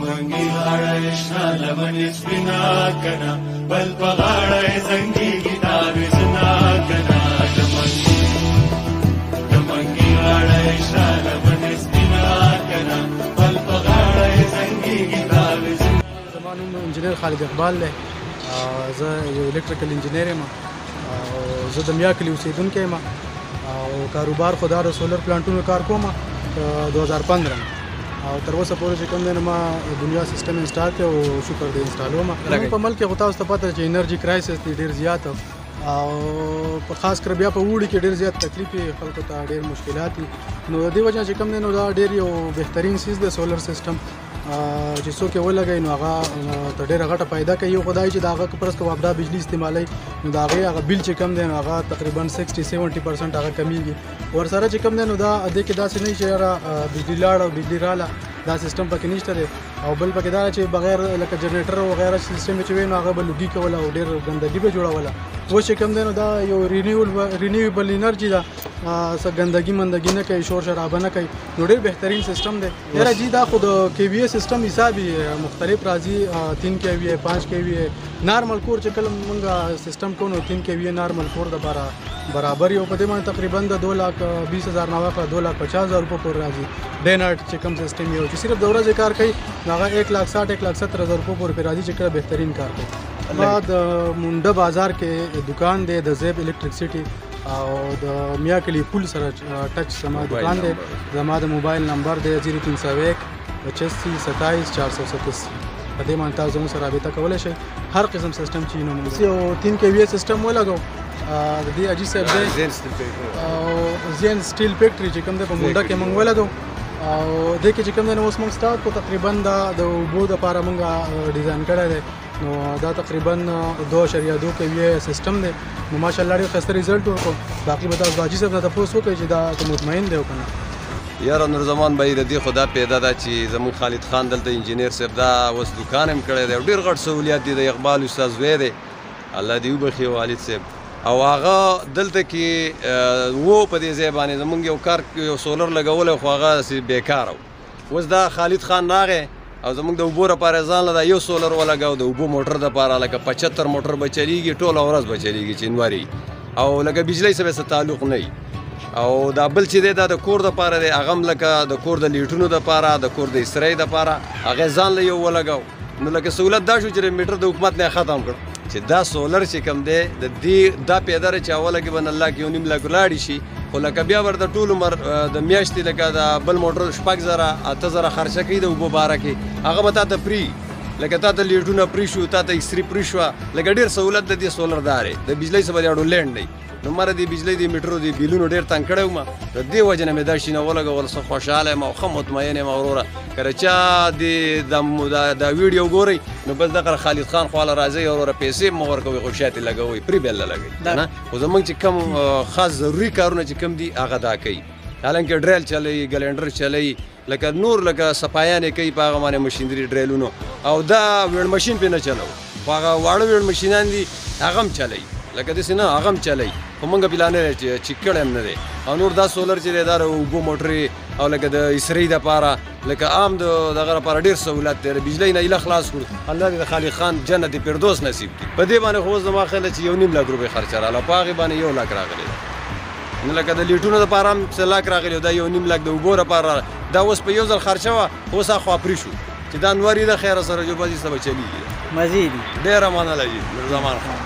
منګي غاړه شنه لمن سپینا کنا بل په غاړه زنګي تاوي زنا کنا منګي غاړه شنه لمن سپینا کنا بل په غاړه زنګي تاوي زنا. زما نوم انجینر خالد اقبال دی. زه یو الکتریکل انجینر یم او زه د میا کلي اوسېدونکی یم او کاروبار خو دا د سولر پلانټونو کار کوم 2015 او تر اوسه پورې چې کوم دی نو ما دنیا سیسټم انسټال کړی او شکر دی انسټالوم. زموږ په ملک کې خو تاسو ته پته چې انرژي کرایسس دی ډېر زیات او په خاص کر بیا په اوړي کې ډېر زیات تکلیف وي خلکو ته ډېر مشکلات وي نو د دې وجه چې کوم دی نو دا ډېر یو بهترین څیز دی سولر سیسټم چې څوک یې ولګوي نو هغه ته ډېره غټه پیدا کوي. یو خدای چې د هغه فرض کړو ابدا بجلی استعمالوي نو د هغه بل چې کم دی نو هغه تقریبا 60-70% هغه کمیږي. ورسره چې کم دی نو دا دې کې داسې نه چې بجلی لاړه او بجلی راله دا سیستم پکې نشته دی او بل پکې دا چې بغیر لکه جنریټر او غیره سیستم چې وي نو هغه به لوګي کوله او ډېر ګندګي به جوړوله. اوس چې کم دی نو دا یو رینیویبل انرژي ده څه ګندګي مندګي نه کوي شور شرابه نه کوي نو ډېر بهترین سیستم دی. یاره جی دا خو د KVA سیستم حساب مختلف راځي 3 KVA 5 KVA نارمل کور چې کله موږ سیستم کوو نو 3 KVA نارمل کور دپاره برابر یو په دې باندې تقریبا د 2,20,000 نه واخله 2,50,000 روپۍ پورې راځي. ډے نایټ چې کوم سیستم یو چې صرف د ورځې کار کوي نو هغه 1,60,000-1,70,000 روپۍ پورې راځي چې کله بهترین کار کوي. ما د مونډه بازار کې دکان دی د زیب الکتریسټي او د میا کلي پول سره ټچ زما دکان دی. زما د موبایل نمبر دی 0301 85 27 437 په دې باندې تاسو زموږ سره رابطه کولی شئ. هر قسم سیستم چې نو موږ یو 3 KVA سیستم ولګو د دې اجي صاحب دی او زین سټیل فیکټري چې کوم دی په مونډه کې موږ ولګو او دې کې چې کوم دی نو اوس موږ سٹارټ کو تقریبا د اوبو دپاره موږ ډیزاین کړی دی نو دا تقریبا 2.2 KVA سیستم دی نو ماشاءالله ډېر ښایسته رزلټ ورکړو. باقي به تاسو د حاجي صاحب نه تپوس وکړئ چې دا مطمئن دی او که نه. یاره نور زمان به د دې خو دا پیدا ده چې زموږ خالد خان دلته انجینر صاحب دا اوس دوکان هم کړی دی او ډېر غټ سهولیات دي د اقبال استاد زوی دی الله دې وبخي والد صاحب او هغه دلته کې و په دې ځای باندې زموږ یو کار یو سولر لګولی خو هغه بېکاره و. اوس دا خالد خان راغی او زموږ د اوبو لپاره ځان له دا یو سولر ولګاو د اوبو موټر دپاره لکه 75 موټر به چلیږي ټوله ورځ به چلیږي چې انواري او لکه بجلی سره څه تعلق نه وي او دا بل چې دی دا د کور دپاره دی هغه هم لکه د کور د لیټونو دپاره د کور د اسرای دپاره هغې ځان له یو ولګاو نو لکه سهولت دا شو چې میټر د حکومت نه ختم کړ چې دا سولر چې کوم دی د دې دا پیدا چې اوله کې به 1 لک 1.5 لک لاړې شي خو لکه بیا ورته ټول عمر د میاشتې لکه د بل موټر 6,000 8,000 خرچه کوي د اوبو باره کې هغه به تا ته پري لکه تا ته لیټونه پري شو تا ته ایکسري پري شوه لکه ډېر سهولت د دې سولر دار د بجلی څخه به اړو لینډ دی نو مره د بجلی د میټرو د بیلونو ډېر تنګ کړی وم د دې وجه نه مې دا شي نه ولګول څه خوشحاله یم او ښه مطمئن یم وروره که چا دا ویډیو ګورئ نو بس دغه خالد خان خواله راځئ وروره پیسې مه ورکوئ خو شاتې لګوئ پرې بیل نه لګئ نه خو زموږ چې کوم خاص ضروري کارونه چې کوم دي هغه دا کوي حالانکه ډریل چلی ګلنډر چلی لکه نور لکه صفایانې کوي په هغه باندې مشینري ډریلونو او دا ویړ مشین پرې نه چلو خو هغه واړه ویړ مشینان دي هغه هم چلی لکه داسې نه هغه هم چلی خو موږ پلانې چې کړی هم نه دی او نور دا سولر چې دی دا د اوبو موټرې او لکه د اسرې دپاره لکه عام دغه لپاره ډېر سهولت دی د بجلی نه ایله خلاص کړو الله دې د خالد خان جنت فردوس نصیب کړي. په دې باندې خو اوس زما خیال چې 1.5 لک روپۍ خرچه راغله په هغې باندې 1 لک راغلی نو لکه د لیټونو دپاره هم 1 لک راغلی دا 1.5 لک د اوبو دپاره دا اوس په یو ځل خرچه وه اوس هخوا پرې شو چې دا نوري ده خیره سره جو بځي سبه چلیږي مزید ډېره مننه جي نور زمان خان.